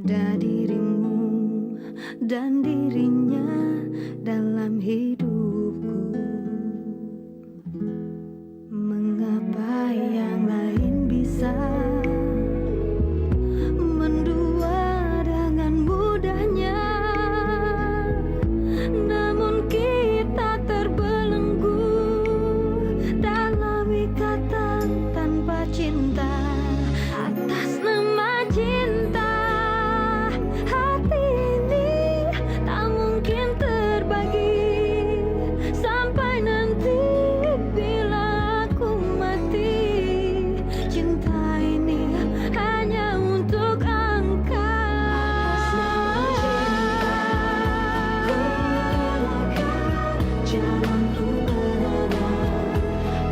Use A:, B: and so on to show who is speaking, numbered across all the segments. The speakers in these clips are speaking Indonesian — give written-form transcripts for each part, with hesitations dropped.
A: ada dirimu dan dirinya dalam hidupku. Mengapa yang lain bisa mendua dengan mudahnya, namun kita terbelenggu dalam ikatan tanpa cinta. Atas nama cinta, hati ini tak mungkin terbagi sampai nanti bila aku mati. Cinta ini hanya untuk engkau. Jalanku berada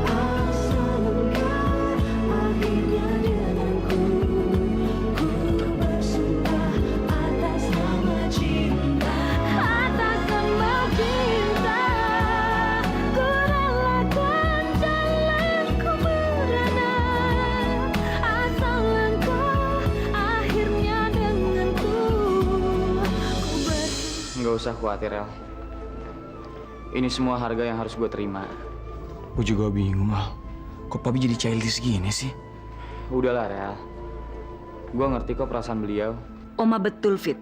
A: asal engkau akhirnya denganku. Ku bersumpah atas nama cinta, atas nama cinta, ku relakan jalanku berada asal engkau akhirnya denganku.
B: Nggak usah khawatir, El. Ini semua harga yang harus gue terima.
C: Gue juga bingung, Al. Kok Papi jadi childish gini sih?
B: Udahlah, Rel. Gue ngerti kok perasaan beliau.
D: Oma betul, Fit.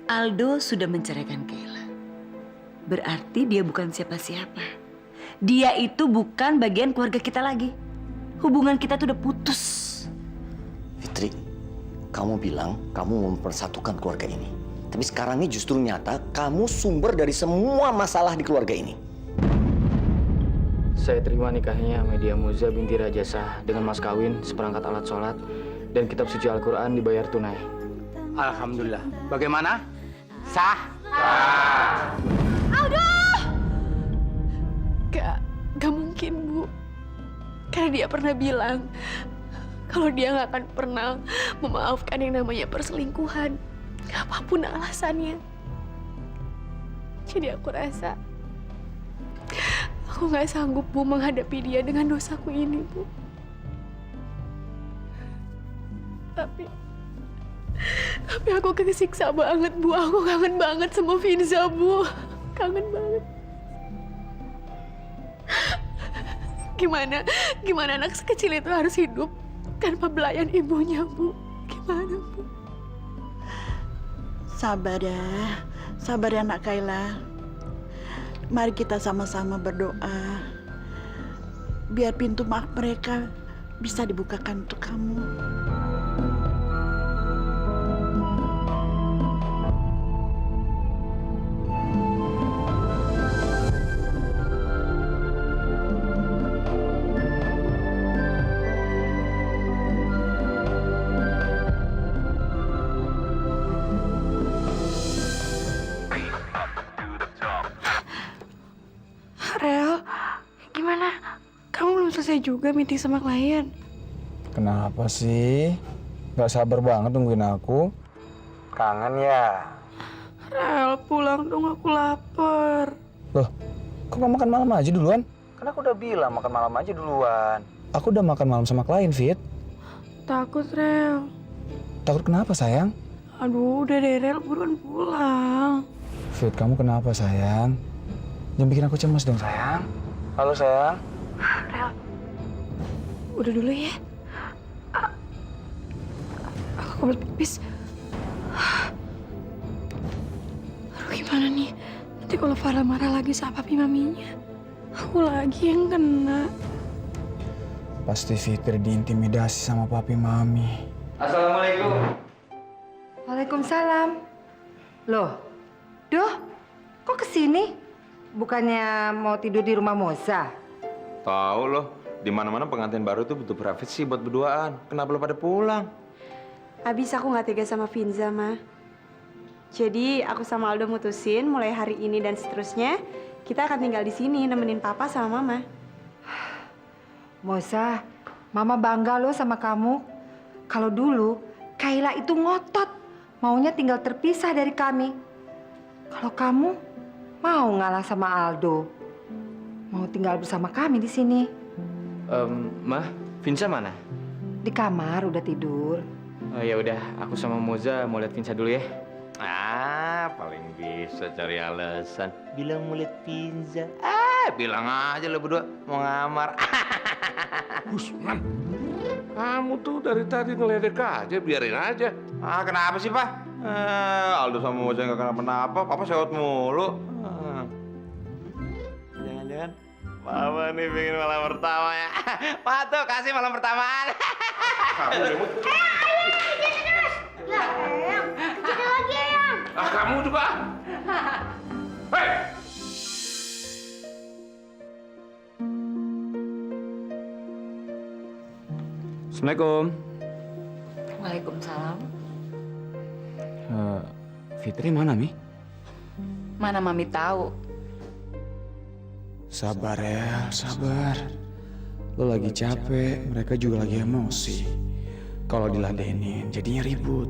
D: Aldo sudah menceraikan Kayla. Berarti dia bukan siapa-siapa. Dia itu bukan bagian keluarga kita lagi. Hubungan kita tuh udah putus.
E: Fitri, kamu bilang kamu mau mempersatukan keluarga ini. Tapi sekarang ini justru nyata kamu sumber dari semua masalah di keluarga ini.
B: Saya terima nikahnya Media Muza binti Raja Sah dengan mas kawin, seperangkat alat sholat, dan kitab suci Al-Quran dibayar tunai.
F: Alhamdulillah. Bagaimana? Sah?
G: Gak mungkin, Bu. Karena dia pernah bilang kalau dia gak akan pernah memaafkan yang namanya perselingkuhan. Apapun alasannya. Jadi aku rasa aku gak sanggup, Bu, menghadapi dia dengan dosaku ini, Bu. Tapi aku kesiksa banget, Bu. Aku kangen banget sama Finza, Bu. Kangen banget. Gimana anak sekecil itu harus hidup tanpa belayan ibunya, Bu? Gimana, Bu?
H: Sabar ya Nak Kayla. Mari kita sama-sama berdoa biar pintu maaf mereka bisa dibukakan untuk kamu.
G: Rel, gimana? Kamu belum selesai juga meeting sama klien?
C: Kenapa sih? Gak sabar banget nungguin aku. Kangen ya?
G: Rel, pulang dong, aku lapar.
C: Loh, kok gak makan malam aja duluan? Kan aku udah bilang makan malam aja duluan. Aku udah makan malam sama klien, Fit.
G: Takut, Rel.
C: Takut kenapa, sayang?
G: Aduh, udah deh, Rel, buruan pulang.
C: Fit, kamu kenapa, sayang? Jangan bikin aku cemas dong, sayang. Halo, sayang.
G: Rel, udah dulu ya. Aku kebelet pipis. Aduh, gimana nih? Nanti kalau Farah marah lagi sama papi maminya, aku lagi yang kena.
C: Pasti Fitri diintimidasi sama papi mami.
B: Assalamualaikum.
I: Waalaikumsalam. Loh, kok kesini? Bukannya mau tidur di rumah Moza?
J: Tahu loh, di mana-mana pengantin baru tuh butuh privasi buat berduaan. Kenapa lo pada pulang?
G: Habis aku nggak tega sama Finza, Ma. Jadi aku sama Aldo mutusin mulai hari ini dan seterusnya kita akan tinggal di sini nemenin Papa sama Mama.
I: Moza, Mama bangga loh sama kamu. Kalau dulu Kayla itu ngotot, maunya tinggal terpisah dari kami. Kalau kamu mau ngalah sama Aldo, mau tinggal bersama kami di sini.
B: Mah, Vinsa mana?
I: Di kamar udah tidur.
B: Oh ya udah, aku sama Moza mau lihat Vinsa dulu ya.
J: Paling bisa cari alasan. Bilang mau lihat pizza. Bilang aja lo berdua mau ngamar.
K: Usman, kamu tuh dari tadi ngeledek aja, biarin aja.
J: Kenapa sih, Pak? Aldo sama Moza nggak kenapa-napa. Papa sewot mulu. Jangan-jangan Mama nih pengen malam pertama ya. Ma tuh kasih malam pertamaan.
K: Kamu juga. Hei!
B: Assalamualaikum.
D: Waalaikumsalam.
C: Fitri mana, Mi?
D: Mana Mami tahu?
C: Sabar ya, sabar. Lo lagi capek, mereka juga lagi emosi. Kalau diladenin, jadinya ribut.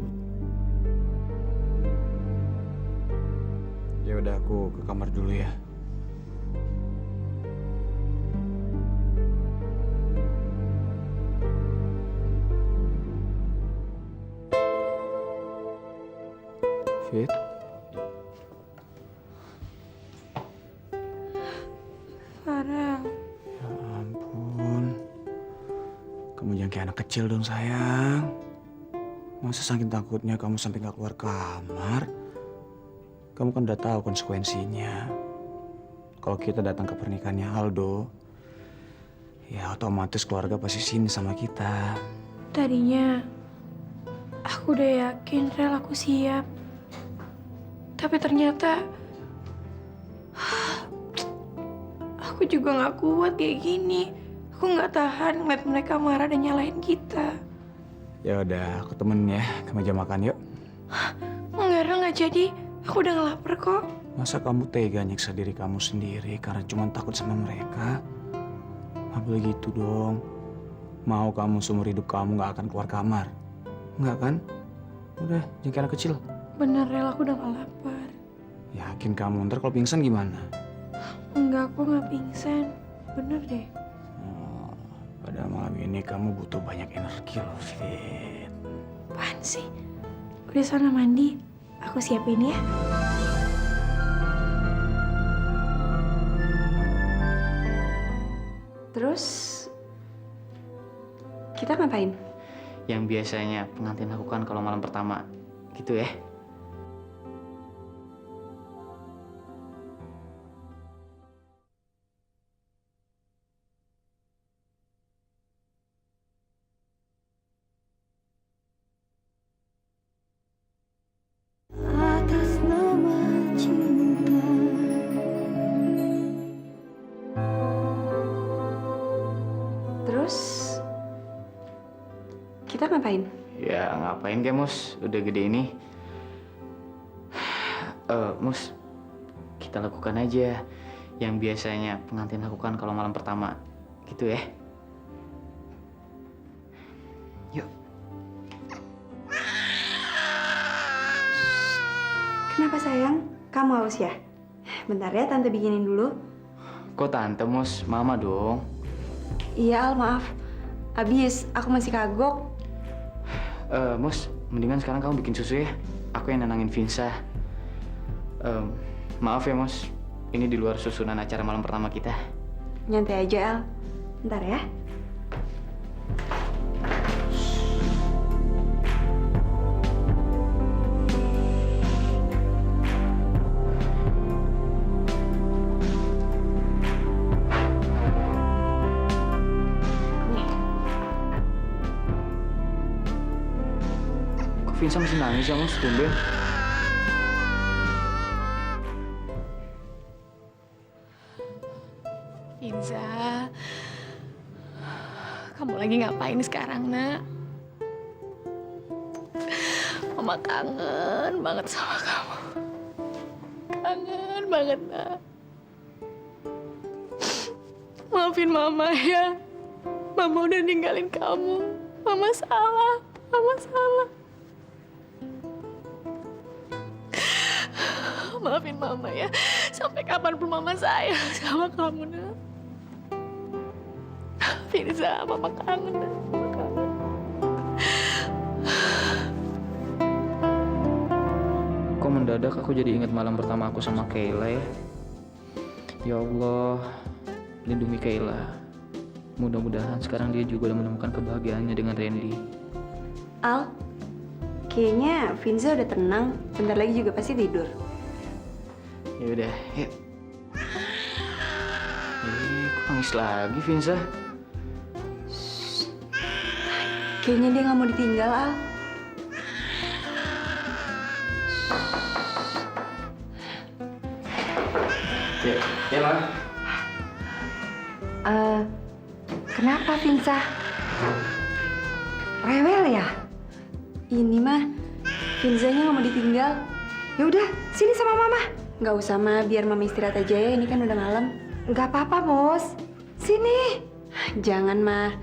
C: Ya udah, aku ke kamar dulu ya. Fit.
G: Farel.
C: Ya ampun. Kamu jangan kayak anak kecil dong, sayang. Masa saking takutnya kamu sampai gak keluar kamar? Kamu kan udah tahu konsekuensinya. Kalau kita datang ke pernikahannya Aldo, ya otomatis keluarga pasti sini sama kita.
G: Tadinya aku udah yakin Rel aku siap. Tapi ternyata aku juga gak kuat kayak gini. Aku gak tahan ngeliat mereka marah dan nyalahin kita.
C: Ya udah, aku temenin ya ke meja makan yuk.
G: Enggak, Rel, gak jadi. Aku udah ngelapar kok.
C: Masa kamu tega nyiksa diri kamu sendiri karena cuma takut sama mereka? Nggak boleh gitu dong. Mau kamu seumur hidup kamu nggak akan keluar kamar? Nggak kan? Udah, jangan kayak anak kecil.
G: Bener, Rel, aku udah gak lapar.
C: Yakin kamu, ntar kalau pingsan gimana?
G: Enggak, aku gak pingsan. Bener deh.
C: Oh, pada malam ini kamu butuh banyak energi loh, Fit.
G: Apaan sih? Udah sana mandi. Aku siapin ya.
L: Terus kita ngapain?
B: Yang biasanya pengantin lakukan kalau malam pertama, gitu ya.
A: Atas nama cinta.
L: Terus kita ngapain?
B: Ya ngapain Mus, udah gede ini. Mus, kita lakukan aja yang biasanya pengantin lakukan kalau malam pertama, gitu ya. Yuk.
L: Kenapa sayang? Kamu haus ya? Bentar ya, tante bikinin dulu.
B: Kok tante Mus, mama dong.
L: Iya Al, maaf. Abis, aku masih kagok.
B: Mus, mendingan sekarang kamu bikin susu ya. Aku yang nenangin Vinsa. Maaf ya Mus, ini di luar susunan acara malam pertama kita.
L: Nyantai aja Al. Bentar ya.
B: Kok Vinsa masih nangis ya Mus, tumben?
G: Inza, kamu lagi ngapain sekarang, Nak? Mama kangen banget sama kamu. Kangen banget, Nak. Maafin Mama ya. Mama udah ninggalin kamu. Mama salah. Mama salah. Maafin Mama ya. Sampai kapanpun Mama sayang sama kamu, Nak. Firza, Mama kangen, Nak. Mama kangen.
B: mendadak aku jadi ingat malam pertama aku sama Kayla ya. Ya Allah, lindungi Kayla. Mudah-mudahan sekarang dia juga udah menemukan kebahagiaannya dengan Randy.
L: Al, kayaknya Vinza udah tenang. Bentar lagi juga pasti tidur.
B: Ya udah, yuk. Kok nangis lagi Vinza?
L: Kayaknya dia nggak mau ditinggal, Al.
B: Ya lah.
I: Kenapa Vinza? Rewel ya?
L: Ini mah, Vinzanya nggak mau ditinggal.
I: Ya udah, sini sama mama.
L: Nggak usah, Ma. Biar Mama istirahat aja ya. Ini kan udah malam.
I: Nggak apa-apa, Mus. Sini.
L: Jangan, Ma.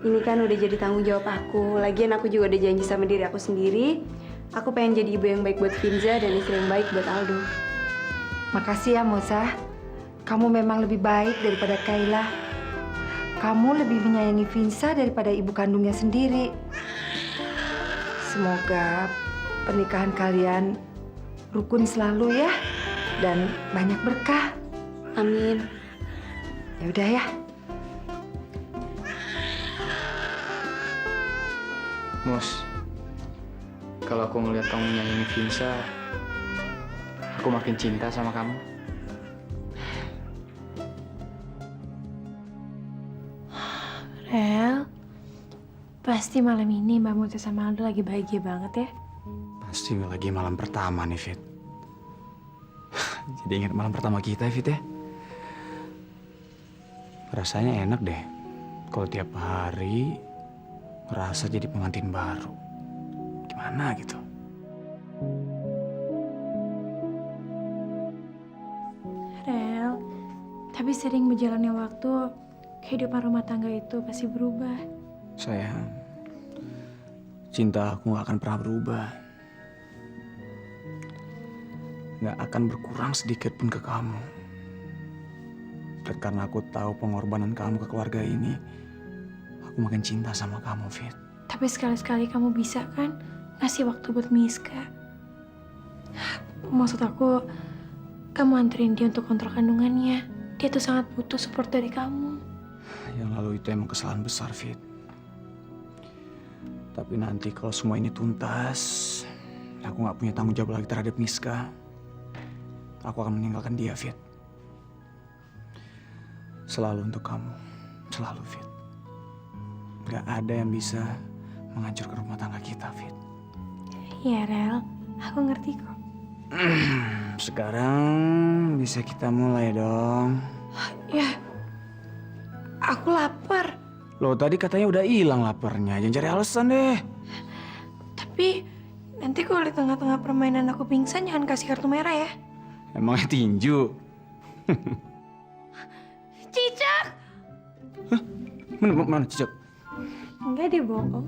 L: Ini kan udah jadi tanggung jawab aku. Lagian aku juga udah janji sama diri aku sendiri. Aku pengen jadi ibu yang baik buat Vinza dan istri yang baik buat Aldo.
I: Makasih ya, Musa. Kamu memang lebih baik daripada Kayla. Kamu lebih menyayangi Vinza daripada ibu kandungnya sendiri. Semoga pernikahan kalian rukun selalu ya, dan banyak berkah.
L: Amin.
I: Ya udah ya.
B: Mus, kalau aku ngeliat kamu nyanyiin Vinza, aku makin cinta sama kamu.
G: Rel, pasti malam ini Mbak Muti sama Aldo lagi bahagia banget ya.
C: Pasti lagi malam pertama nih, Fit. Jadi ingat malam pertama kita, Fit ya. Rasanya enak deh kalau tiap hari ngerasa jadi pengantin baru. Gimana gitu?
G: Rel, tapi sering berjalannya waktu, kehidupan rumah tangga itu pasti berubah.
C: Sayang, cinta aku gak akan pernah berubah. Gak akan berkurang sedikit pun ke kamu. Dan karena aku tahu pengorbanan kamu ke keluarga ini, aku makin cinta sama kamu, Fit.
G: Tapi sekali-sekali kamu bisa kan ngasih waktu buat Miska. Maksud aku, kamu anterin dia untuk kontrol kandungannya. Dia tuh sangat butuh support dari kamu.
C: Yang lalu itu emang kesalahan besar, Fit. Tapi nanti kalau semua ini tuntas, aku gak punya tanggung jawab lagi terhadap Miska. Aku akan meninggalkan dia, Fit. Selalu untuk kamu. Selalu, Fit. Gak ada yang bisa menghancurkan rumah tangga kita, Fit.
G: Iya, Rel. Aku ngerti kok.
C: Sekarang bisa kita mulai dong.
G: Ya, aku lapar.
C: Loh, tadi katanya udah hilang laparnya. Jangan cari alasan deh.
G: Tapi nanti kalau di tengah-tengah permainan aku pingsan, jangan kasih kartu merah ya.
C: Emangnya tinju?
G: Cicak!
C: Mana cicak?
G: Enggak, dia bohong.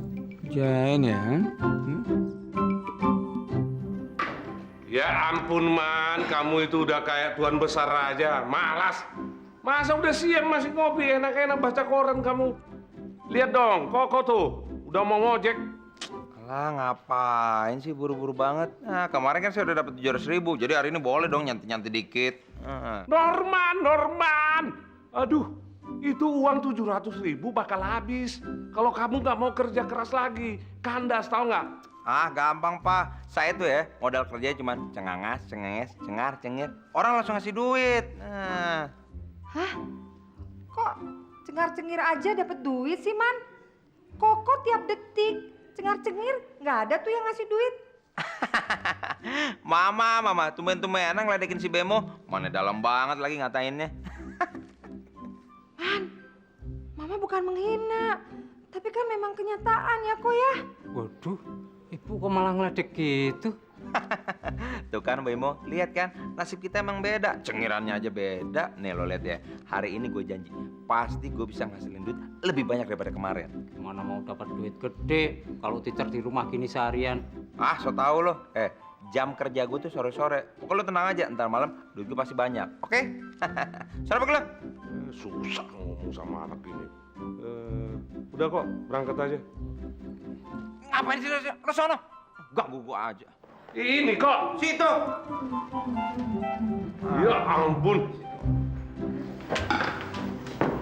C: Jain ya?
K: Ya ampun, Man. Kamu itu udah kayak tuan besar aja. Malas. Masa udah siang masih ngopi, enak-enak baca koran kamu. Lihat dong, Koko tuh. Udah mau ngojek.
J: Alah, ngapain sih buru-buru banget? Nah, kemarin kan saya udah dapat 700.000, jadi hari ini boleh dong nyantai-nyantai dikit.
K: Norman. Aduh, itu uang 700.000 bakal habis. Kalau kamu nggak mau kerja keras lagi. Kandas, tahu nggak?
J: Ah, gampang, Pak. Saya tuh ya, modal kerjanya cuma cengangas, cengenges, cengar, cengir. Orang langsung ngasih duit. Nah.
I: Hah? Kok cengar-cengir aja dapat duit sih, Man? Koko tiap detik cengar-cengir, nggak ada tuh yang ngasih duit.
J: Mama, tumben-tumbenan ngeledekin si Bemo. Mana dalam banget lagi ngatainnya.
I: Man, Mama bukan menghina, tapi kan memang kenyataan ya kok ya.
F: Waduh, ibu kok malah ngeledek gitu?
J: Tuh kan Bemo, lihat kan nasib kita emang beda, cengirannya aja beda. Nih lo lihat ya, hari ini gue janji pasti gue bisa ngasilin duit lebih banyak daripada kemarin.
F: Mana mau dapat duit gede kalau teacher di rumah gini seharian.
J: Ah, so tau lo. Jam kerja gue tuh sore-sore. Pokoknya lo tenang aja, ntar malam duit gue pasti banyak. Oke? Sore apa lo?
K: Susah ngomong sama anak ini. Udah kok, berangkat aja.
J: Ngapain sih lo sono? Ganggu gue aja.
K: Ini kok.
J: Situ.
K: Ya ampun.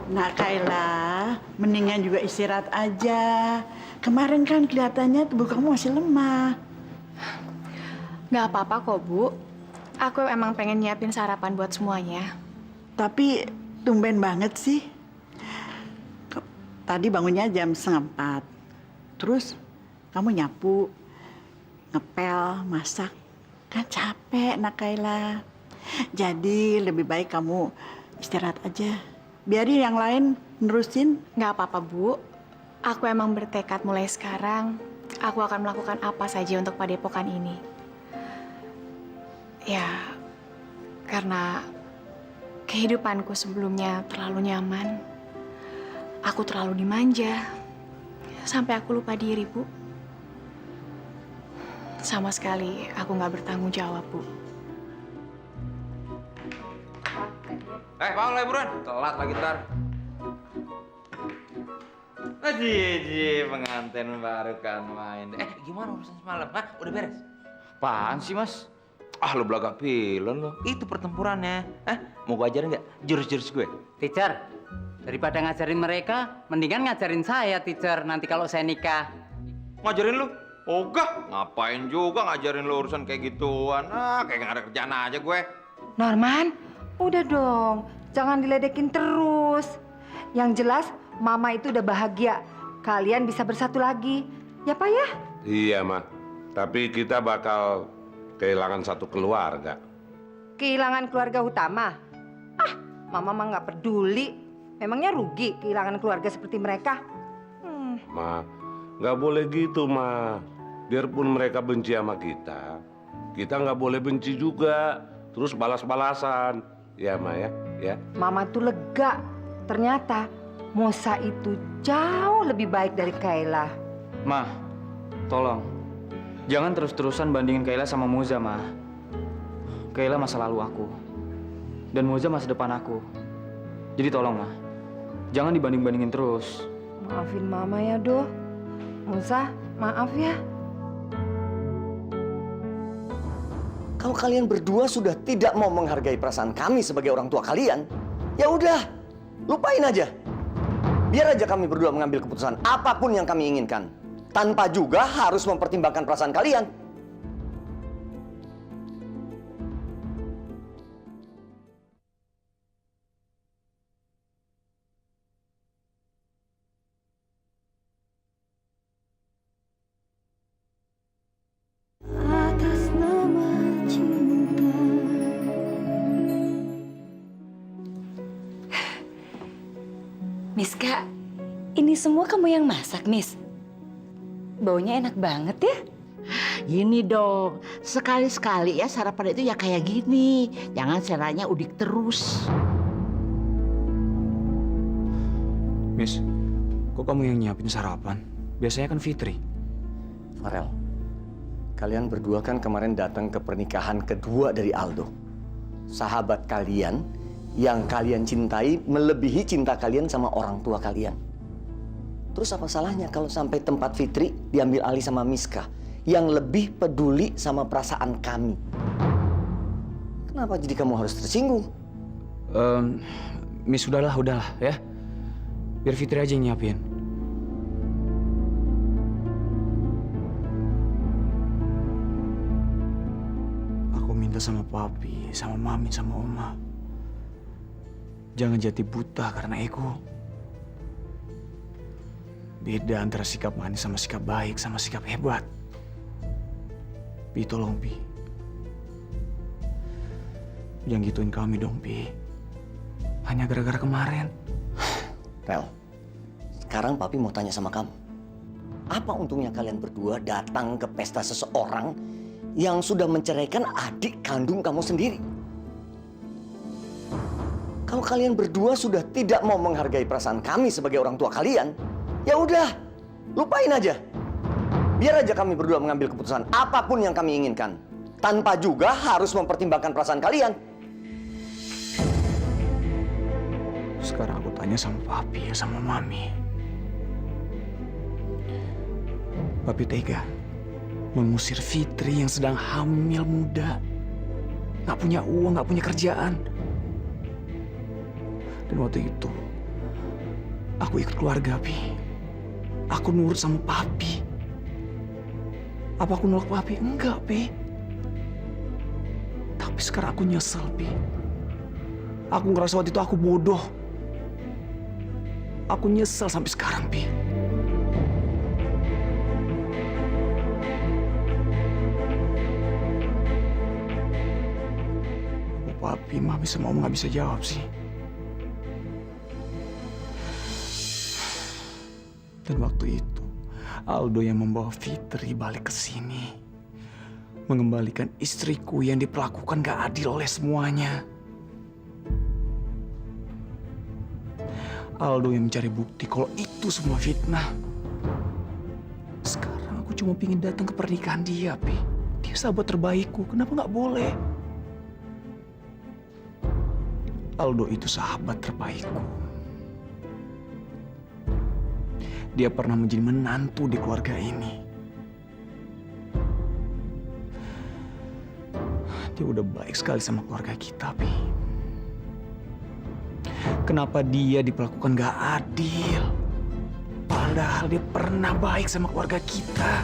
H: Nak Kayla, mendingan juga istirahat aja. Kemarin kan kelihatannya tubuh kamu masih lemah.
G: Nggak apa-apa kok, Bu. Aku emang pengen nyiapin sarapan buat semuanya.
H: Tapi tumben banget sih. Tadi bangunnya jam 3:30. Terus kamu nyapu, ngepel, masak. Kan capek, Nak Kayla. Jadi lebih baik kamu istirahat aja. Biarin yang lain nerusin.
G: Nggak apa-apa, Bu. Aku emang bertekad mulai sekarang, aku akan melakukan apa saja untuk padepokan ini. Ya, karena kehidupanku sebelumnya terlalu nyaman. Aku terlalu dimanja. Sampai aku lupa diri, Bu. Sama sekali aku nggak bertanggung jawab, Bu.
J: Bangun lah buruan. Telat lagi ntar. Aji, pengantin baru kan main. Gimana urusan semalam? Hah? Udah beres?
B: Apaan sih, Mas?
J: Lu belaga pilon lo. Itu pertempurannya. Mau gue ajarin nggak jurus-jurus gue?
F: Teacher, daripada ngajarin mereka, mendingan ngajarin saya, teacher. Nanti kalau saya nikah.
J: Ngajarin lu? Ogah, ngapain juga ngajarin lu urusan kayak gituan? Kayak nggak ada kerjaan aja gue.
I: Norman, udah dong. Jangan diledekin terus. Yang jelas, Mama itu udah bahagia. Kalian bisa bersatu lagi. Ya, Pak ya?
K: Iya, Ma. Tapi kita bakal kehilangan satu keluarga.
I: Kehilangan keluarga utama? Mama mah nggak peduli. Memangnya rugi kehilangan keluarga seperti mereka?
K: Ma, nggak boleh gitu, Ma. Biarpun mereka benci sama kita nggak boleh benci juga. Terus balas-balasan. Ya, Ma, ya.
I: Mama tuh lega. Ternyata Mosa itu jauh lebih baik dari Kayla.
B: Ma, tolong. Jangan terus-terusan bandingin Kayla sama Moza, Ma. Kayla masa lalu aku. Dan Moza masa depan aku. Jadi tolong, Ma. Jangan dibanding-bandingin terus.
I: Maafin Mama ya, Do. Moza, maaf ya.
E: Kalau kalian berdua sudah tidak mau menghargai perasaan kami sebagai orang tua kalian, ya udah, lupain aja. Biar aja kami berdua mengambil keputusan apapun yang kami inginkan, tanpa juga harus mempertimbangkan perasaan kalian.
A: Atas nama cinta.
D: Miska, ini semua kamu yang masak, Miss. Baunya enak banget ya.
H: Gini dong, sekali-sekali ya sarapan itu ya kayak gini. Jangan selanya udik terus.
C: Miss, kok kamu yang nyiapin sarapan? Biasanya kan Fitri.
E: Farel, kalian berdua kan kemarin datang ke pernikahan kedua dari Aldo. Sahabat kalian yang kalian cintai melebihi cinta kalian sama orang tua kalian. Terus apa salahnya kalau sampai tempat Fitri diambil alih sama Miska yang lebih peduli sama perasaan kami? Kenapa jadi kamu harus tersinggung?
C: Miss, udahlah ya. Biar Fitri aja yang nyiapin. Aku minta sama papi, sama mami, sama oma. Jangan jati buta karena ego. Beda antara sikap manis sama sikap baik sama sikap hebat. Pi, tolong Pi. Jangan gituin kami dong, Pi. Hanya gara-gara kemarin.
E: Rel, sekarang papi mau tanya sama kamu. Apa untungnya kalian berdua datang ke pesta seseorang yang sudah menceraikan adik kandung kamu sendiri? Kalau kalian berdua sudah tidak mau menghargai perasaan kami sebagai orang tua kalian, ya udah, lupain aja. Biar aja kami berdua mengambil keputusan apapun yang kami inginkan, tanpa juga harus mempertimbangkan perasaan kalian.
C: Sekarang aku tanya sama papi, sama mami. Papi tega mengusir Fitri yang sedang hamil muda. Nggak punya uang, nggak punya kerjaan. Dan waktu itu, aku ikut keluarga, Pi. Aku nurut sama Papi. Apa aku nolak Papi? Enggak, Pi. Tapi sekarang aku nyesel, Pi. Aku ngerasa waktu itu aku bodoh. Aku nyesel sampai sekarang, Pi. Papi, Mami sama Om nggak bisa jawab sih. Dan waktu itu, Aldo yang membawa Fitri balik ke sini. Mengembalikan istriku yang diperlakukan gak adil oleh semuanya. Aldo yang mencari bukti kalau itu semua fitnah. Sekarang aku cuma pingin datang ke pernikahan dia, Pi. Dia sahabat terbaikku, kenapa gak boleh? Aldo itu sahabat terbaikku. Dia pernah menjadi menantu di keluarga ini. Dia udah baik sekali sama keluarga kita, Pi. Kenapa dia diperlakukan gak adil? Padahal dia pernah baik sama keluarga kita.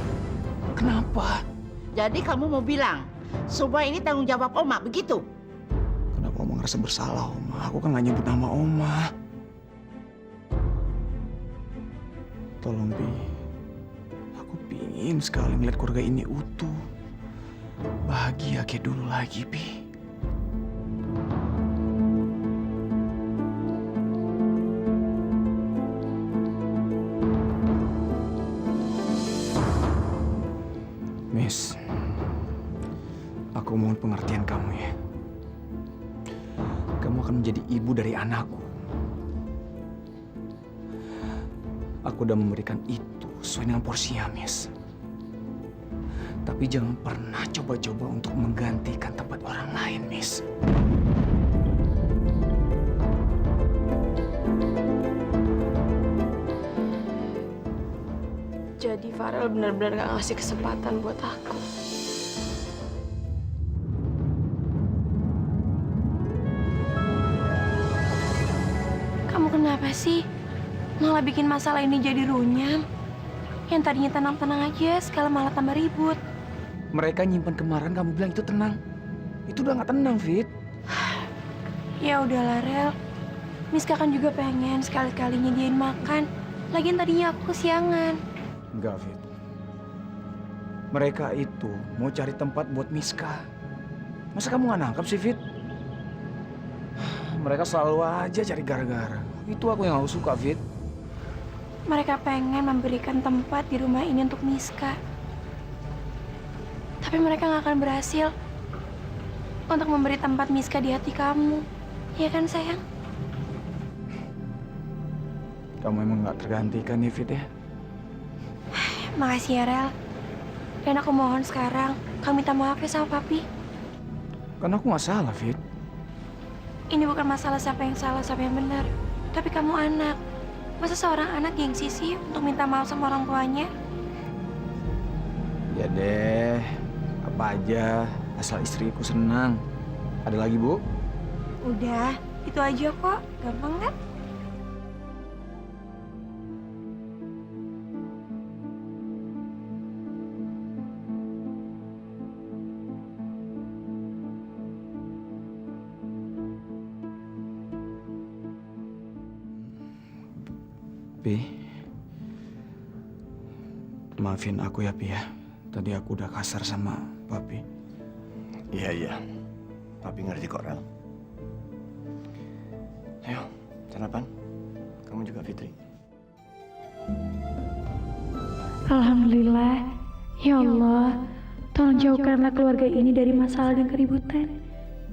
C: Kenapa?
H: Jadi kamu mau bilang, semua ini tanggung jawab Oma, begitu?
C: Kenapa Oma ngerasa bersalah, Oma? Aku kan gak nyebut nama Oma. Tolong, Pi. Aku pingin sekali ngeliat keluarga ini utuh. Bahagia kayak dulu lagi, Pi. Miss, aku mohon pengertian kamu ya. Kamu akan menjadi ibu dari anakku. Aku udah memberikan itu sesuai dengan porsinya, Miss. Tapi jangan pernah coba-coba untuk menggantikan tempat orang lain, Miss.
G: Jadi Farel benar-benar gak ngasih kesempatan buat aku. Kamu kenapa sih? Malah bikin masalah ini jadi runyam. Yang tadinya tenang-tenang aja, sekarang malah tambah ribut.
C: Mereka nyimpan kemarahan, kamu bilang itu tenang. Itu udah gak tenang, Fit.
G: Ya udahlah, Rel. Miska kan juga pengen sekali-kali nyediain makan. Lagian tadinya aku kesiangan.
C: Enggak, Fit. Mereka itu mau cari tempat buat Miska. Masa kamu gak nangkep sih, Fit? Mereka selalu aja cari gara-gara. Itu aku yang gak suka, Fit.
G: Mereka pengen memberikan tempat di rumah ini untuk Miska. Tapi mereka gak akan berhasil untuk memberi tempat Miska di hati kamu. Iya kan, sayang?
C: Kamu emang gak tergantikan nih, Fit ya?
G: Makasih ya, Rel. Dan aku mohon sekarang, kamu minta maaf ya sama Papi.
C: Kan aku gak salah, Fit.
G: Ini bukan masalah siapa yang salah, siapa yang benar. Tapi kamu anak. Masa seorang anak gengsi sih untuk minta maaf sama orang tuanya?
C: Ya deh, apa aja, asal istriku senang. Ada lagi, Bu?
G: Udah, itu aja kok. Gampang kan?
C: Pi, maafin aku ya, Pi ya. Tadi aku udah kasar sama Papi.
E: Iya. Papi ngerti kok, Rel. Ayo, sarapan. Kamu juga, Fitri.
L: Alhamdulillah. Ya Allah, tolong jauhkanlah keluarga ini dari masalah dan keributan.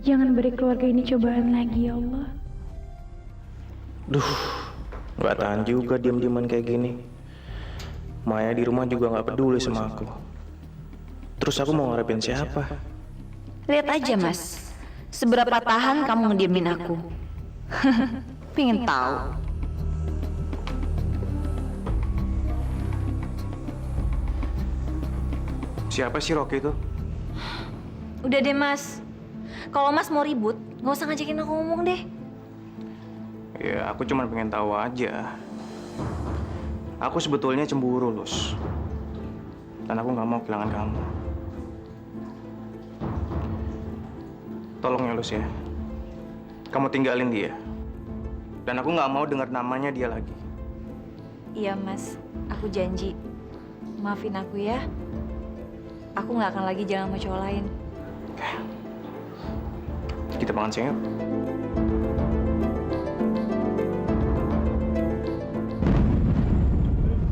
L: Jangan beri keluarga ini cobaan lagi, ya Allah.
M: Duh, gak tahan juga diam-diaman kayak gini. Maya di rumah juga gak peduli sama aku. Terus aku mau ngarepin siapa?
D: Lihat aja, Mas. Seberapa tahan kamu ngediemin aku. Pengen tahu.
M: Siapa sih Rocky itu?
N: Udah deh Mas. Kalau Mas mau ribut, nggak usah ngajakin aku ngomong deh.
M: Ya, aku cuma pengen tahu aja. Aku sebetulnya cemburu, Lus. Dan aku nggak mau kehilangan kamu. Tolong ya, Lus ya. Kamu tinggalin dia. Dan aku nggak mau dengar namanya dia lagi.
N: Iya Mas, aku janji. Maafin aku ya. Aku nggak akan lagi jalan sama cowok lain.
M: Kita makan siang yuk.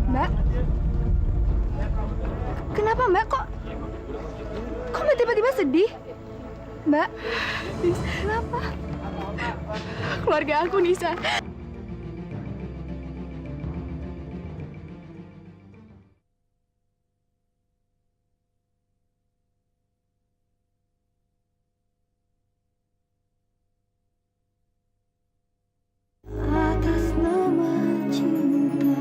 L: Mbak? Kenapa Mbak? Kok Mbak tiba-tiba sedih? Mbak? Kenapa?
G: Keluarga aku, Nisa.
A: Atas nama cinta.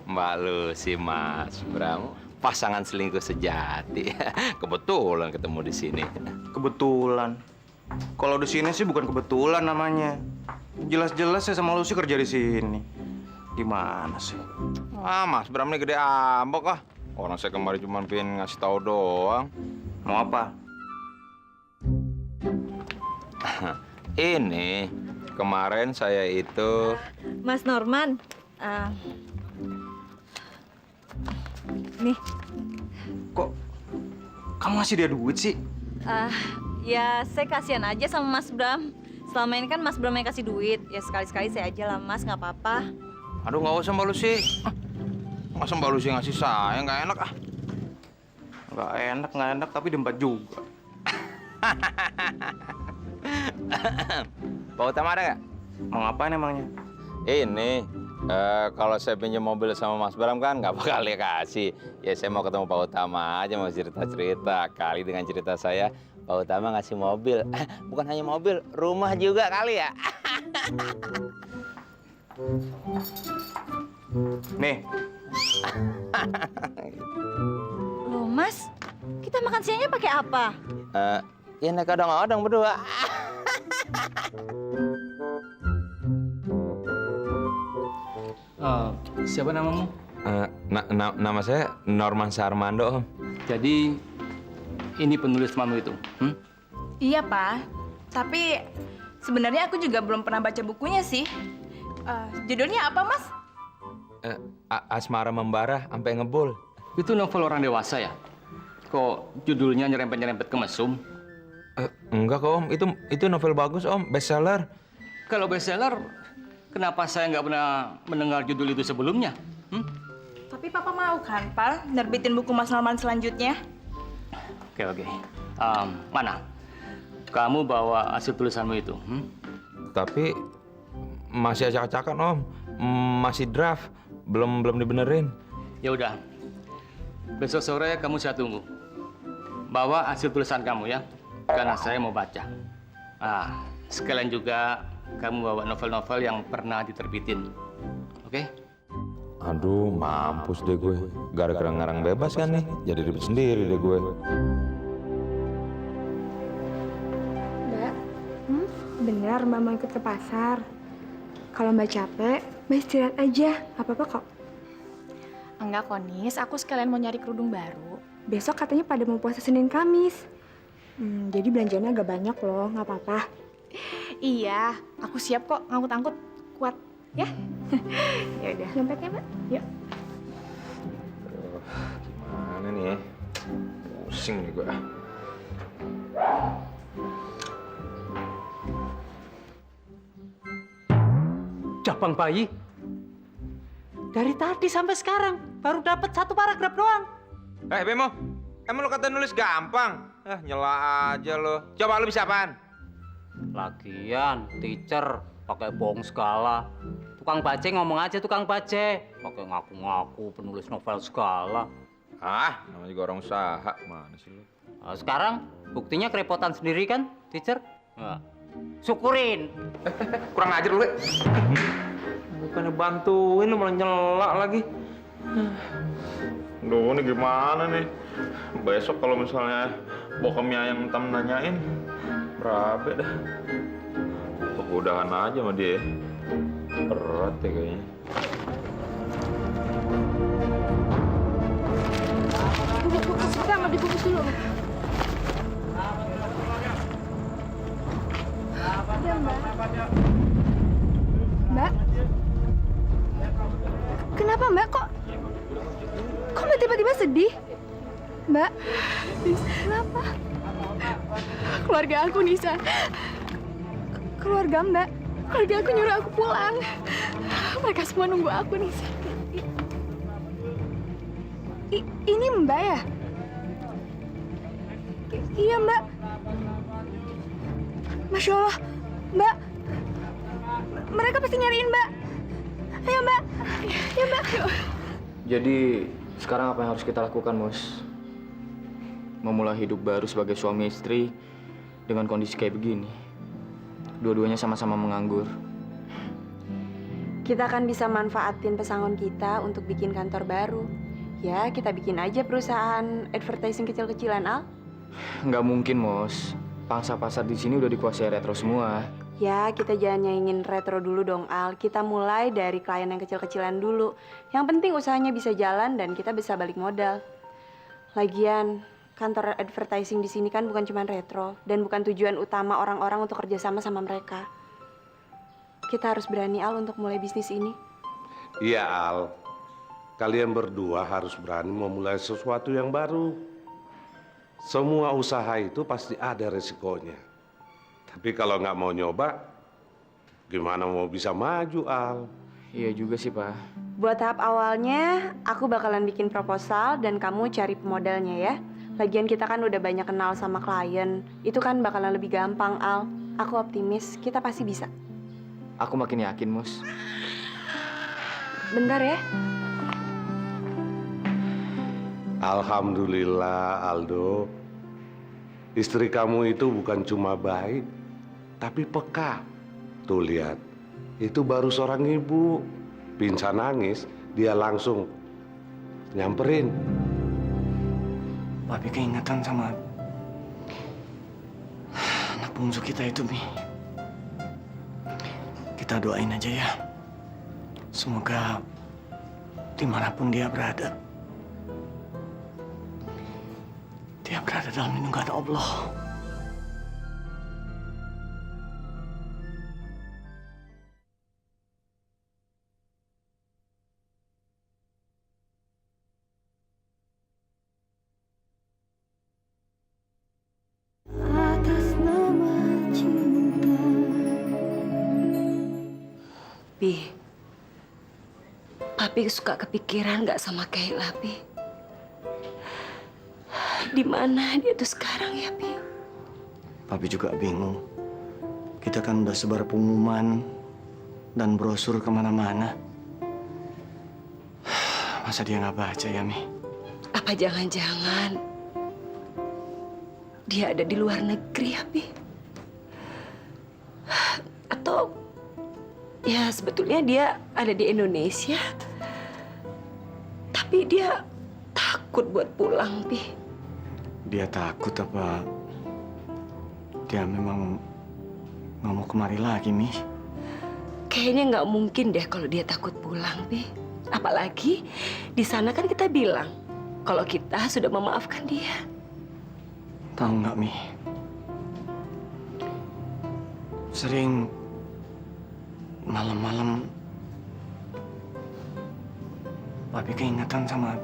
J: Mbak Lucy, Mas Bram, pasangan selingkuh sejati. Kebetulan ketemu di sini.
M: Kebetulan. Kalau di sini sih bukan kebetulan namanya. Jelas-jelas saya sama Lucy kerja di sini. Gimana sih?
J: Ah, Mas Bram ini gede ambek ah. Orang saya kemarin cuma pengen ngasih tahu doang.
M: Mau apa?
J: Ini kemarin saya itu
N: Mas Norman, nih.
M: Kok kamu ngasih dia duit sih?
N: Ya saya kasihan aja sama Mas Bram. Selama ini kan Mas Bram yang kasih duit. Ya sekali-sekali saya aja lah Mas, nggak apa-apa.
J: Aduh, nggak usah Mbak Lucy. Masa Mbak Lucy ngasih saya, nggak enak ah.
M: Nggak enak, tapi dompet juga.
J: Pak Utama ada nggak?
M: Mau ngapain emangnya?
J: Ini, kalau saya pinjam mobil sama Mas Bram kan nggak bakal dia kasih. Ya saya mau ketemu Pak Utama aja, mau cerita-cerita. Kali dengan cerita saya, Pak Utama ngasih mobil. Bukan hanya mobil, rumah juga kali ya.
M: Nih.
N: Loh Mas, kita makan siangnya pakai apa?
J: Ya naik odong-odong berdua.
F: Siapa namamu?
J: Nama saya Norman Sarmando, Om.
F: Jadi, ini penulis mamu itu?
L: Iya, Pak. Tapi sebenarnya aku juga belum pernah baca bukunya sih. Judulnya apa, Mas?
J: Asmara Membara sampai ngebul.
F: Itu novel orang dewasa ya? Kok judulnya nyerempet-nyerempet ke mesum?
J: Enggak kok, Om. Itu novel bagus, Om. Bestseller.
F: Kalau bestseller, kenapa saya nggak pernah mendengar judul itu sebelumnya?
L: Tapi Papa mau kan, Pak, nerbitin buku Mas Norman selanjutnya?
F: Oke. Mana? Kamu bawa hasil tulisanmu itu?
J: Tapi masih acak-acakan, Om. Masih draft. Belum dibenerin.
F: Ya udah. Besok sore kamu saya tunggu. Bawa hasil tulisan kamu ya. Karena saya mau baca. Sekalian juga kamu bawa novel-novel yang pernah diterbitin. Oke?
J: Aduh, mampus deh gue. Gara-gara ngarang bebas kan nih. Jadi ribet sendiri deh gue.
L: Mbak, benar Mbak mau ikut ke pasar. Kalau Mbak capek, Mbak istirahat aja. Apa-apa kok.
G: Enggak kok, Nis. Aku sekalian mau nyari kerudung baru.
L: Besok katanya pada mau puasa Senin Kamis. Jadi belanjanya agak banyak loh, nggak apa-apa.
G: Iya, aku siap kok ngangkut-angkut. Kuat, ya?
L: Ya udah. Nyempet ya, Mbak? Yuk.
J: Gimana nih ya? Pusing nih gue.
F: Cabang bayi? Dari tadi sampai sekarang baru dapat 1 paragraf doang.
J: Bemo, emang lo kata nulis gampang? Nyela aja lo. Coba lo bisa apaan?
F: Lagian, teacher pakai bohong segala. Tukang bace ngomong aja tukang bace. Pakai ngaku-ngaku penulis novel segala.
J: Namanya juga orang usaha. Mana sih lo?
F: Sekarang buktinya kerepotan sendiri kan, teacher? Syukurin.
J: Kurang ajar lo. Bukannya bantuin lo malah nyela lagi.
M: Duh, ini gimana nih? Besok kalau misalnya bokapnya yang Tam nanyain, berabe dah. Udahan aja sama dia. Berat ya kayaknya.
G: Kita nggak dibungkus dulu. Ya, Mbak. Mbak. Kenapa, Mbak? Kok Mbak tiba-tiba sedih? Mbak, kenapa? Keluarga aku, Nisa. Keluarga Mbak. Keluarga aku nyuruh aku pulang. Mereka semua nunggu aku, Nisa. Ini Mbak ya? Iya, Mbak. Masya Allah, Mbak. Mereka pasti nyariin Mbak. Ayo, Mbak. Ya, Mbak.
B: Jadi sekarang apa yang harus kita lakukan, Mus? Memulai hidup baru sebagai suami istri dengan kondisi kayak begini. Dua-duanya sama-sama menganggur.
L: Kita akan bisa manfaatin pesangon kita untuk bikin kantor baru. Ya, kita bikin aja perusahaan advertising kecil-kecilan, Al.
B: Nggak mungkin, Mus. Pangsa pasar di sini udah dikuasai retro semua.
L: Ya, kita jangan nyaingin retro dulu dong, Al. Kita mulai dari klien yang kecil-kecilan dulu. Yang penting usahanya bisa jalan dan kita bisa balik modal. Lagian, kantor advertising di sini kan bukan cuma retro dan bukan tujuan utama orang-orang untuk kerjasama sama mereka. Kita harus berani, Al, untuk mulai bisnis ini.
K: Iya, Al. Kalian berdua harus berani memulai sesuatu yang baru. Semua usaha itu pasti ada resikonya. Tapi kalau nggak mau nyoba, gimana mau bisa maju, Al?
B: Iya juga sih, Pak.
L: Buat tahap awalnya, aku bakalan bikin proposal dan kamu cari pemodalnya ya. Lagian kita kan udah banyak kenal sama klien. Itu kan bakalan lebih gampang, Al. Aku optimis, kita pasti bisa.
B: Aku makin yakin, Mus.
L: Bentar ya.
K: Alhamdulillah, Aldo. Istri kamu itu bukan cuma baik, tapi peka. Tuh lihat, itu baru seorang ibu. Pingsan nangis, dia langsung nyamperin.
C: Papi keingetan sama anak bungsu kita itu, Mi. Kita doain aja ya. Semoga dimanapun dia berada dalam lindungan Allah.
A: Atas nama cinta.
D: Pi, Papi suka kepikiran nggak sama Kayla, Pi? Di mana dia tuh sekarang ya, Pi?
C: Papi juga bingung. Kita kan udah sebar pengumuman dan brosur kemana-mana. Masa dia nggak baca ya, Mi?
D: Apa jangan-jangan dia ada di luar negeri ya, Pi? Atau ya sebetulnya dia ada di Indonesia, tapi dia takut buat pulang, Pi.
C: Dia takut apa? Dia memang nggak mau kemari lagi, Mi?
D: Kayaknya nggak mungkin deh kalau dia takut pulang, Pi. Apalagi di sana kan kita bilang kalau kita sudah memaafkan dia.
C: Tahu nggak, Mi? Sering malam-malam Papi keingetan sama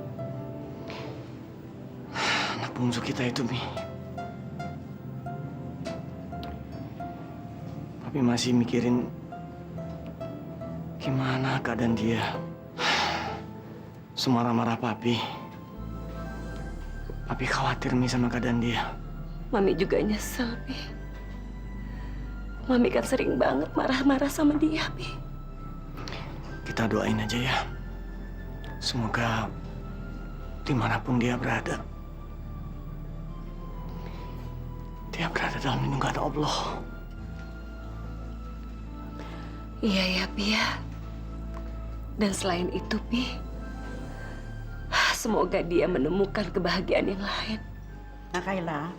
C: anak bungsu kita itu, Mi. Papi masih mikirin gimana keadaan dia. Semarah-marah Papi. Papi khawatir, Mi, sama keadaan dia.
D: Mami juga nyesel, Pi. Mami kan sering banget marah-marah sama dia, Pi.
C: Kita doain aja ya. Semoga dimanapun dia berada dalam lindungan Allah.
D: Iya ya, Pi ya. Dan selain itu, Pi, Semoga dia menemukan kebahagiaan yang lain.
H: Nah Kayla,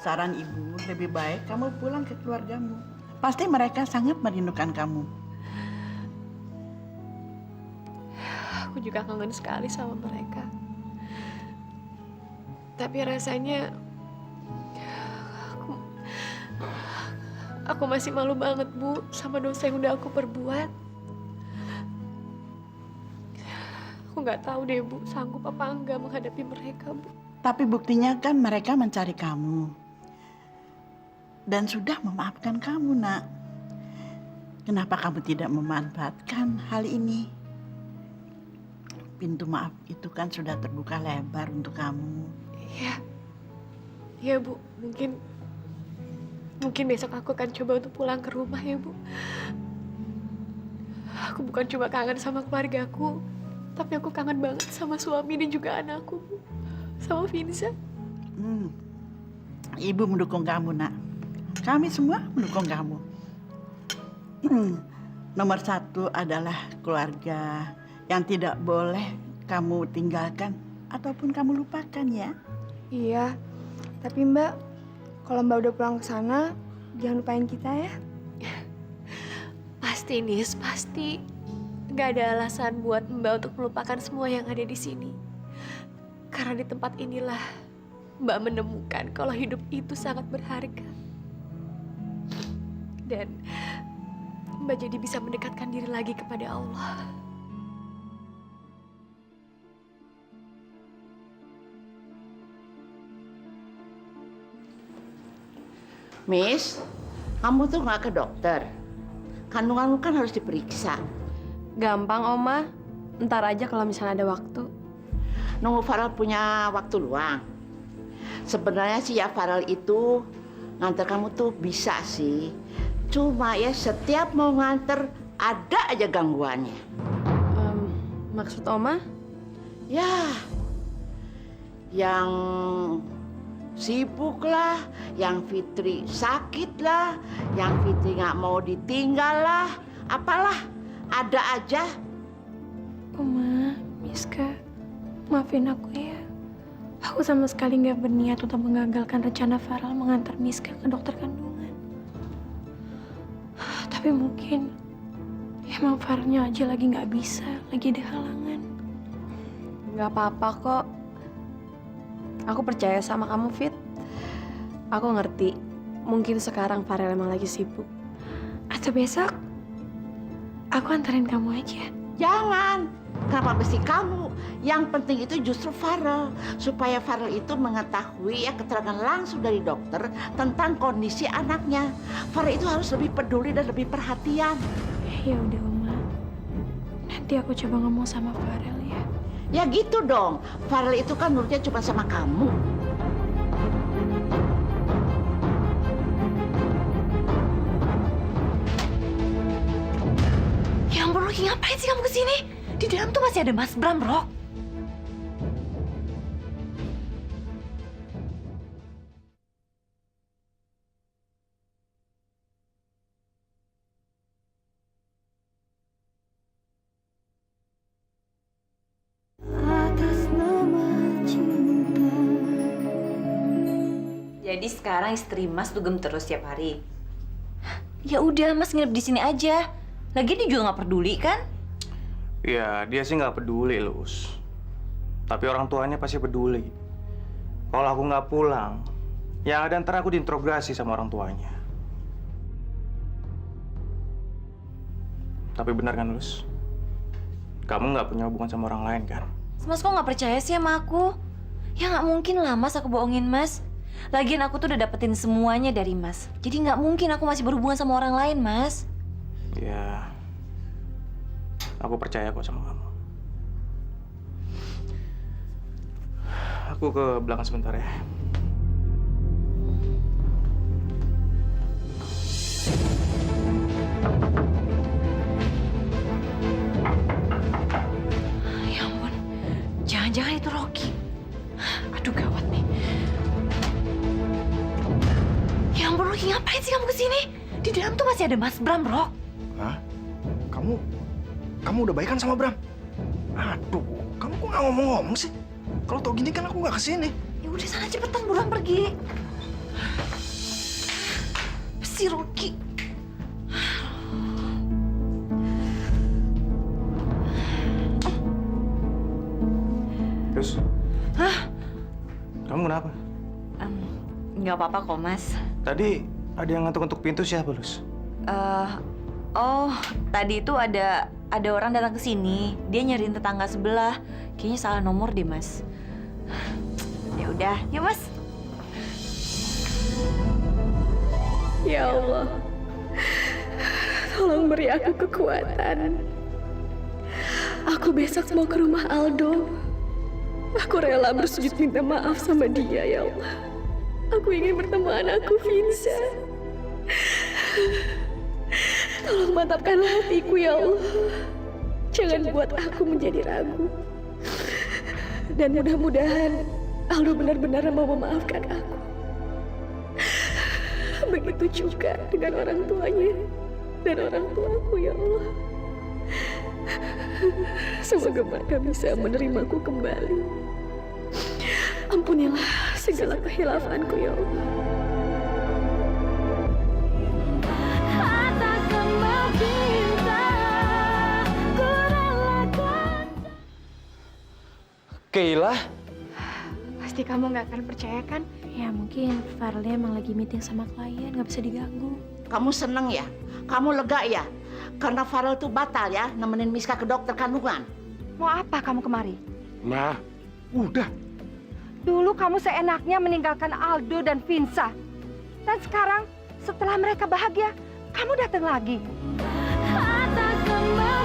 H: saran ibu lebih baik kamu pulang ke keluargamu. Pasti mereka sangat merindukan kamu.
G: Aku juga kangen sekali sama mereka. Tapi rasanya aku masih malu banget, Bu, sama dosa yang udah aku perbuat. Aku nggak tahu deh, Bu, sanggup apa enggak menghadapi mereka, Bu.
H: Tapi buktinya kan mereka mencari kamu. Dan sudah memaafkan kamu, Nak. Kenapa kamu tidak memanfaatkan hal ini? Pintu maaf itu kan sudah terbuka lebar untuk kamu.
G: Iya. Iya, Bu. Mungkin besok aku akan coba untuk pulang ke rumah ya, Bu. Aku bukan cuma kangen sama keluargaku, tapi aku kangen banget sama suami dan juga anakku, Bu. Sama Vinza.
H: Ibu mendukung kamu, Nak. Kami semua mendukung kamu. Nomor satu adalah keluarga yang tidak boleh kamu tinggalkan ataupun kamu lupakan ya.
A: Iya, tapi Mbak, kalau Mbak udah pulang ke sana, jangan lupain kita ya.
G: Pasti, Nis, pasti. Gak ada alasan buat Mbak untuk melupakan semua yang ada di sini. Karena di tempat inilah Mbak menemukan kalau hidup itu sangat berharga. Dan Mbak jadi bisa mendekatkan diri lagi kepada Allah.
H: Miss, kamu tuh nggak ke dokter. Kandunganmu kan harus diperiksa.
A: Gampang, Oma. Ntar aja kalau misalnya ada waktu.
H: Nunggu Farel punya waktu luang. Sebenarnya sih ya Farel itu nganter kamu tuh bisa sih. Cuma ya setiap mau nganter ada aja gangguannya.
A: Maksud Oma?
H: Ya, yang sibuk lah, yang Fitri sakit lah, yang Fitri nggak mau ditinggal lah, apalah, ada aja.
A: Oma, Miska, maafin aku ya. Aku sama sekali nggak berniat untuk mengagalkan rencana Farel mengantar Miska ke dokter kandungan. Tapi mungkin emang Farelnya aja lagi nggak bisa, lagi ada halangan. Nggak apa-apa kok. Aku percaya sama kamu, Fit. Aku ngerti. Mungkin sekarang Farel emang lagi sibuk. Atau besok aku antarin kamu aja.
H: Jangan. Kenapa mesti kamu? Yang penting itu justru Farel. Supaya Farel itu mengetahui ya keterangan langsung dari dokter tentang kondisi anaknya. Farel itu harus lebih peduli dan lebih perhatian.
A: Ya udah, Oma. Nanti aku coba ngomong sama Farel ya.
H: Ya gitu dong. Farel itu kan nurutnya cuma sama kamu.
D: Ya ampun, Rocky, ngapain sih kamu kesini? Di dalam tuh masih ada Mas Bram, Rok.
A: Atas nama cinta.
N: Jadi sekarang istri Mas dugem terus tiap hari. Ya udah, Mas nginep di sini aja. Lagian dia juga nggak peduli kan?
B: Ya, dia sih nggak peduli, Lus. Tapi orang tuanya pasti peduli. Kalau aku nggak pulang, yang ada ntar aku diinterogasi sama orang tuanya. Tapi benar kan, Lus? Kamu nggak punya hubungan sama orang lain kan?
N: Mas kok nggak percaya sih sama aku? Ya nggak mungkin lah, Mas, aku bohongin Mas. Lagian aku tuh udah dapetin semuanya dari Mas. Jadi nggak mungkin aku masih berhubungan sama orang lain, Mas.
B: Ya, aku percaya kok sama kamu. Aku ke belakang sebentar ya.
D: Ya ampun, jangan-jangan itu Rocky. Aduh, gawat nih. Ya ampun, Rocky, ngapain sih kamu kesini? Di dalam tuh masih ada Mas Bram, Rok.
C: Hah? Kamu udah baikan sama Bram? Aduh, kamu kok nggak ngomong-ngomong sih? Kalau tau gini kan aku nggak kesini.
N: Ya udah sana cepetan buruan pergi. Si Rocky.
C: Terus?
N: Hah?
C: Kamu kenapa?
N: Nggak apa-apa kok, Mas.
C: Tadi ada yang ngetuk-ngetuk pintu siapa, Lus?
N: Oh, tadi itu ada orang datang ke sini. Dia nyariin tetangga sebelah. Kayaknya salah nomor deh, Mas. Ya udah, yuk, Mas.
G: Ya Allah, tolong beri aku kekuatan. Aku besok mau ke rumah Aldo. Aku rela bersujud minta maaf sama dia, ya Allah. Aku ingin bertemu anakku, Vinsa. Tolong mantapkanlah hatiku, ya Allah. Jangan buat aku menjadi ragu. Dan mudah-mudahan Aldo benar-benar mau memaafkan aku. Begitu juga dengan orang tuanya dan orang tuaku, ya Allah. Semoga mereka bisa menerimaku kembali. Ampunilah segala kehilafanku, ya Allah.
B: Kayla?
A: Pasti kamu nggak akan percaya kan? Ya mungkin Farley emang lagi meeting sama klien, nggak bisa diganggu.
H: Kamu seneng ya? Kamu lega ya? Karena Farel tuh batal ya nemenin Miska ke dokter kandungan.
I: Mau apa kamu kemari?
K: Nah, udah.
I: Dulu kamu seenaknya meninggalkan Aldo dan Vinsa. Dan sekarang setelah mereka bahagia, kamu datang lagi.
G: Katakan mau